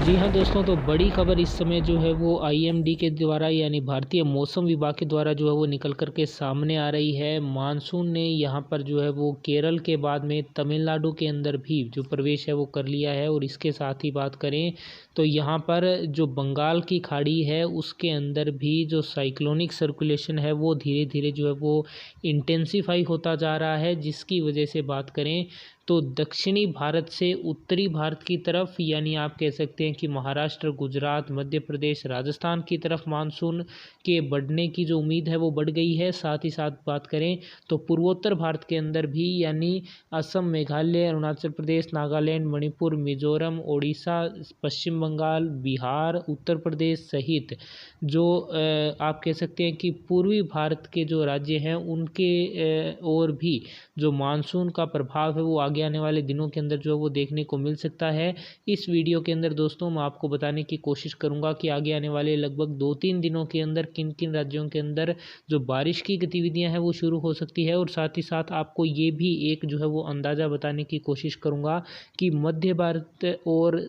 जी हाँ दोस्तों, तो बड़ी खबर इस समय जो है वो आईएमडी के द्वारा यानी भारतीय मौसम विभाग के द्वारा जो है वो निकल कर के सामने आ रही है। मानसून ने यहाँ पर जो है वो केरल के बाद में तमिलनाडु के अंदर भी जो प्रवेश है वो कर लिया है। और इसके साथ ही बात करें तो यहाँ पर जो बंगाल की खाड़ी है उसके अंदर भी जो साइक्लोनिक सर्कुलेशन है वो धीरे धीरे जो है वो इंटेंसिफाई होता जा रहा है, जिसकी वजह से बात करें तो दक्षिणी भारत से उत्तरी भारत की तरफ यानी आप कह सकते हैं कि महाराष्ट्र, गुजरात, मध्य प्रदेश, राजस्थान की तरफ मानसून के बढ़ने की जो उम्मीद है वो बढ़ गई है। साथ ही साथ बात करें तो पूर्वोत्तर भारत के अंदर भी यानी असम, मेघालय, अरुणाचल प्रदेश, नागालैंड, मणिपुर, मिजोरम, ओडिशा, पश्चिम बंगाल, बिहार, उत्तर प्रदेश सहित जो आप कह सकते हैं कि पूर्वी भारत के जो राज्य हैं उनके और भी जो मानसून का प्रभाव है वो आगे आने वाले दिनों के अंदर जो है वो देखने को मिल सकता है। इस वीडियो के अंदर दोस्तों मैं आपको बताने की कोशिश करूंगा कि आगे आने वाले लगभग 2-3 दिनों के अंदर किन किन राज्यों के अंदर जो बारिश की गतिविधियां हैं वो शुरू हो सकती है। और साथ ही साथ आपको ये भी एक जो है वो अंदाज़ा बताने की कोशिश करूंगा कि मध्य भारत और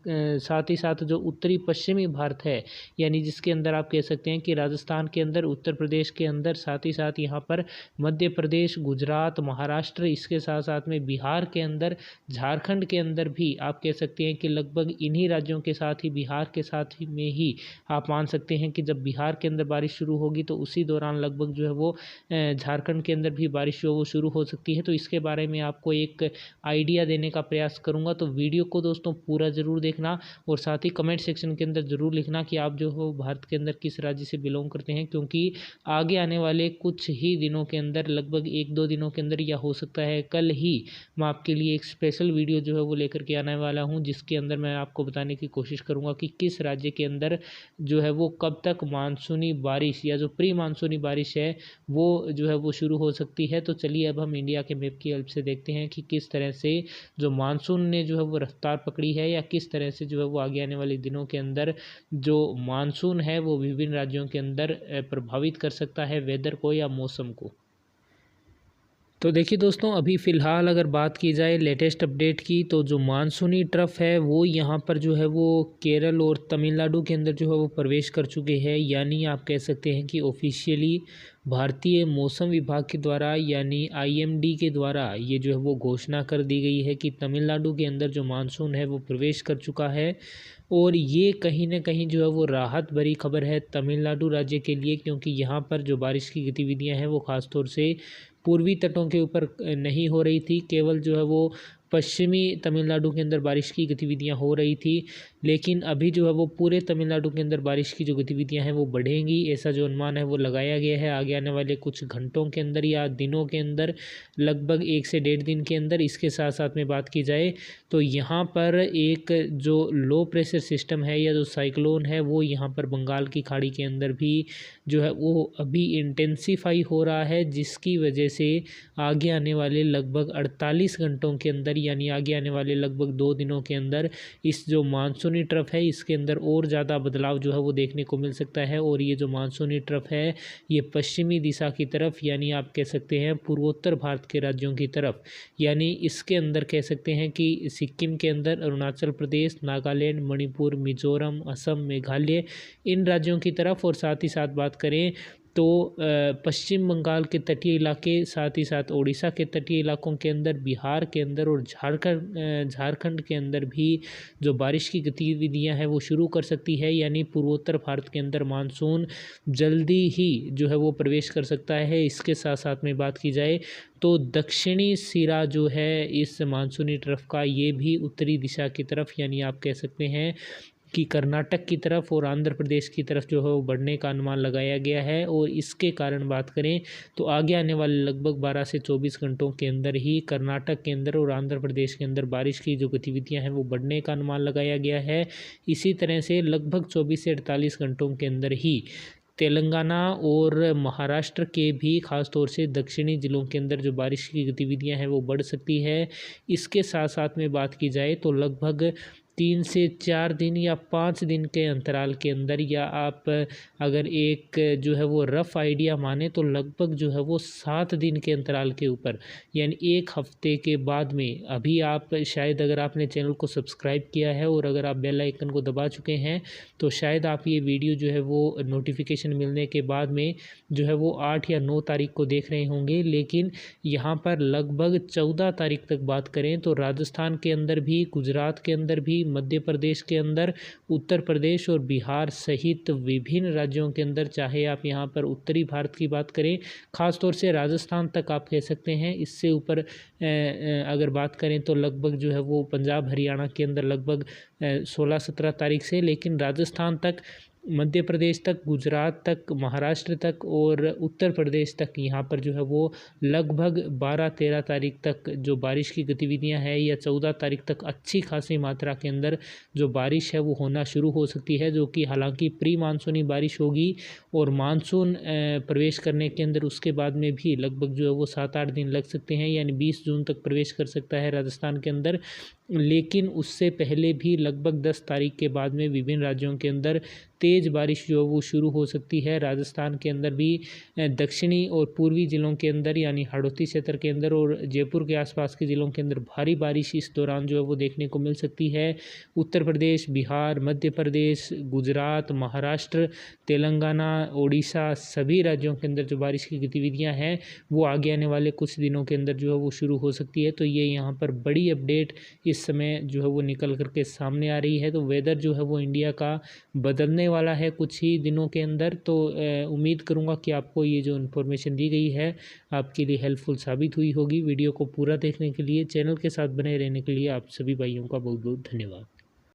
साथ ही साथ जो उत्तरी पश्चिमी भारत है यानी जिसके अंदर आप कह सकते हैं कि राजस्थान के अंदर, उत्तर प्रदेश के अंदर, साथ ही साथ यहाँ पर मध्य प्रदेश, गुजरात, महाराष्ट्र, इसके साथ साथ में बिहार के अंदर, झारखंड के अंदर भी आप कह सकते हैं कि लगभग इन्हीं राज्यों के साथ ही बिहार के साथ ही में ही आप मान सकते हैं कि जब बिहार के अंदर बारिश शुरू होगी तो उसी दौरान लगभग जो है वो झारखंड के अंदर भी बारिश जो वो शुरू हो सकती है। तो इसके बारे में आपको एक आइडिया देने का प्रयास करूंगा, तो वीडियो को दोस्तों पूरा ज़रूर देखना और साथ ही कमेंट सेक्शन के अंदर ज़रूर लिखना कि आप जो हो भारत के अंदर किस राज्य से बिलोंग करते हैं, क्योंकि आगे आने वाले कुछ ही दिनों के अंदर लगभग 1-2 दिनों के अंदर या हो सकता है कल ही मैं आपके लिए एक स्पेशल वीडियो जो है वो लेकर के आने वाला हूं, जिसके अंदर मैं आपको बताने की कोशिश करूंगा कि किस राज्य के अंदर जो है वो कब तक मानसूनी बारिश या जो प्री मानसूनी बारिश है वो जो है वो शुरू हो सकती है। तो चलिए अब हम इंडिया के मैप की हेल्प से देखते हैं कि किस तरह से जो मानसून ने जो है वो रफ्तार पकड़ी है या किस तरह से जो है वो आगे आने वाले दिनों के अंदर जो मानसून है वो विभिन्न राज्यों के अंदर प्रभावित कर सकता है वेदर को या मौसम को। तो देखिए दोस्तों, अभी फ़िलहाल अगर बात की जाए लेटेस्ट अपडेट की तो जो मानसूनी ट्रफ है वो यहाँ पर जो है वो केरल और तमिलनाडु के अंदर जो है वो प्रवेश कर चुके हैं। यानी आप कह सकते हैं कि ऑफिशियली भारतीय मौसम विभाग के द्वारा यानी आईएमडी के द्वारा ये जो है वो घोषणा कर दी गई है कि तमिलनाडु के अंदर जो मानसून है वो प्रवेश कर चुका है। और ये कहीं ना कहीं जो है वो राहत भरी खबर है तमिलनाडु राज्य के लिए, क्योंकि यहाँ पर जो बारिश की गतिविधियाँ हैं वो ख़ास तौर से पूर्वी तटों के ऊपर नहीं हो रही थी, केवल जो है वो पश्चिमी तमिलनाडु के अंदर बारिश की गतिविधियां हो रही थी। लेकिन अभी जो है वो पूरे तमिलनाडु के अंदर बारिश की जो गतिविधियां हैं वो बढ़ेंगी, ऐसा जो अनुमान है वो लगाया गया है आगे आने वाले कुछ घंटों के अंदर या दिनों के अंदर, लगभग 1 से 1.5 दिन के अंदर। इसके साथ साथ में बात की जाए तो यहाँ पर एक जो लो प्रेशर सिस्टम है या जो साइक्लोन है वो यहाँ पर बंगाल की खाड़ी के अंदर भी जो है वो अभी इंटेंसिफाई हो रहा है, जिसकी वजह से आगे आने वाले लगभग 48 घंटों के अंदर यानी आगे आने वाले लगभग 2 दिनों के अंदर इस जो मानसूनी ट्रफ है इसके अंदर और ज़्यादा बदलाव जो है वो देखने को मिल सकता है। और ये जो मानसूनी ट्रफ है ये पश्चिमी दिशा की तरफ यानी आप कह सकते हैं पूर्वोत्तर भारत के राज्यों की तरफ, यानी इसके अंदर कह सकते हैं कि सिक्किम के अंदर, अरुणाचल प्रदेश, नागालैंड, मणिपुर, मिजोरम, असम, मेघालय, इन राज्यों की तरफ। और साथ ही साथ बात करें तो पश्चिम बंगाल के तटीय इलाके, साथ ही साथ ओडिशा के तटीय इलाकों के अंदर, बिहार के अंदर और झारखंड के अंदर भी जो बारिश की गतिविधियां हैं वो शुरू कर सकती है। यानी पूर्वोत्तर भारत के अंदर मानसून जल्दी ही जो है वो प्रवेश कर सकता है। इसके साथ साथ में बात की जाए तो दक्षिणी सिरा जो है इस मानसूनी ट्रफ का ये भी उत्तरी दिशा की तरफ यानी आप कह सकते हैं कि कर्नाटक की तरफ और आंध्र प्रदेश की तरफ जो है वो बढ़ने का अनुमान लगाया गया है। और इसके कारण बात करें तो आगे आने वाले लगभग 12 से 24 घंटों के अंदर ही कर्नाटक के अंदर और आंध्र प्रदेश के अंदर बारिश की जो गतिविधियां हैं वो बढ़ने का अनुमान लगाया गया है। इसी तरह से लगभग 24 से 48 घंटों के अंदर ही तेलंगाना और महाराष्ट्र के भी खास तौर से दक्षिणी ज़िलों के अंदर जो बारिश की गतिविधियां हैं वो बढ़ सकती है। इसके साथ साथ में बात की जाए तो लगभग 3 से 4 दिन या 5 दिन के अंतराल के अंदर, या आप अगर एक जो है वो रफ़ आइडिया माने तो लगभग जो है वो 7 दिन के अंतराल के ऊपर, यानी 1 हफ्ते के बाद में, अभी आप शायद अगर आपने चैनल को सब्सक्राइब किया है और अगर आप बेल आइकन को दबा चुके हैं तो शायद आप ये वीडियो जो है वो नोटिफिकेशन मिलने के बाद में जो है वो 8 या 9 तारीख को देख रहे होंगे। लेकिन यहाँ पर लगभग 14 तारीख तक बात करें तो राजस्थान के अंदर भी, गुजरात के अंदर भी, मध्य प्रदेश के अंदर, उत्तर प्रदेश और बिहार सहित विभिन्न राज्यों के अंदर, चाहे आप यहाँ पर उत्तरी भारत की बात करें, ख़ास तौर से राजस्थान तक आप कह सकते हैं, इससे ऊपर अगर बात करें तो लगभग जो है वो पंजाब हरियाणा के अंदर लगभग 16-17 तारीख से, लेकिन राजस्थान तक, मध्य प्रदेश तक, गुजरात तक, महाराष्ट्र तक और उत्तर प्रदेश तक यहाँ पर जो है वो लगभग 12-13 तारीख तक जो बारिश की गतिविधियाँ हैं, या 14 तारीख तक अच्छी खासी मात्रा के अंदर जो बारिश है वो होना शुरू हो सकती है, जो कि हालांकि प्री मानसूनी बारिश होगी और मानसून प्रवेश करने के अंदर उसके बाद में भी लगभग जो है वो 7-8 दिन लग सकते हैं, यानी 20 जून तक प्रवेश कर सकता है राजस्थान के अंदर। लेकिन उससे पहले भी लगभग 10 तारीख के बाद में विभिन्न राज्यों के अंदर तेज़ बारिश जो है वो शुरू हो सकती है। राजस्थान के अंदर भी दक्षिणी और पूर्वी ज़िलों के अंदर, यानी हाड़ौती क्षेत्र के अंदर और जयपुर के आसपास के ज़िलों के अंदर भारी बारिश इस दौरान जो है वो देखने को मिल सकती है। उत्तर प्रदेश, बिहार, मध्य प्रदेश, गुजरात, महाराष्ट्र, तेलंगाना, ओडिशा, सभी राज्यों के अंदर जो बारिश की गतिविधियाँ हैं वो आगे आने वाले कुछ दिनों के अंदर जो है वो शुरू हो सकती है। तो ये यहाँ पर बड़ी अपडेट इस समय जो है वो निकल करके सामने आ रही है। तो वेदर जो है वो इंडिया का बदलने वाला है कुछ ही दिनों के अंदर। तो उम्मीद करूँगा कि आपको ये जो इन्फॉर्मेशन दी गई है आपके लिए हेल्पफुल साबित हुई होगी। वीडियो को पूरा देखने के लिए, चैनल के साथ बने रहने के लिए आप सभी भाइयों का बहुत बहुत धन्यवाद।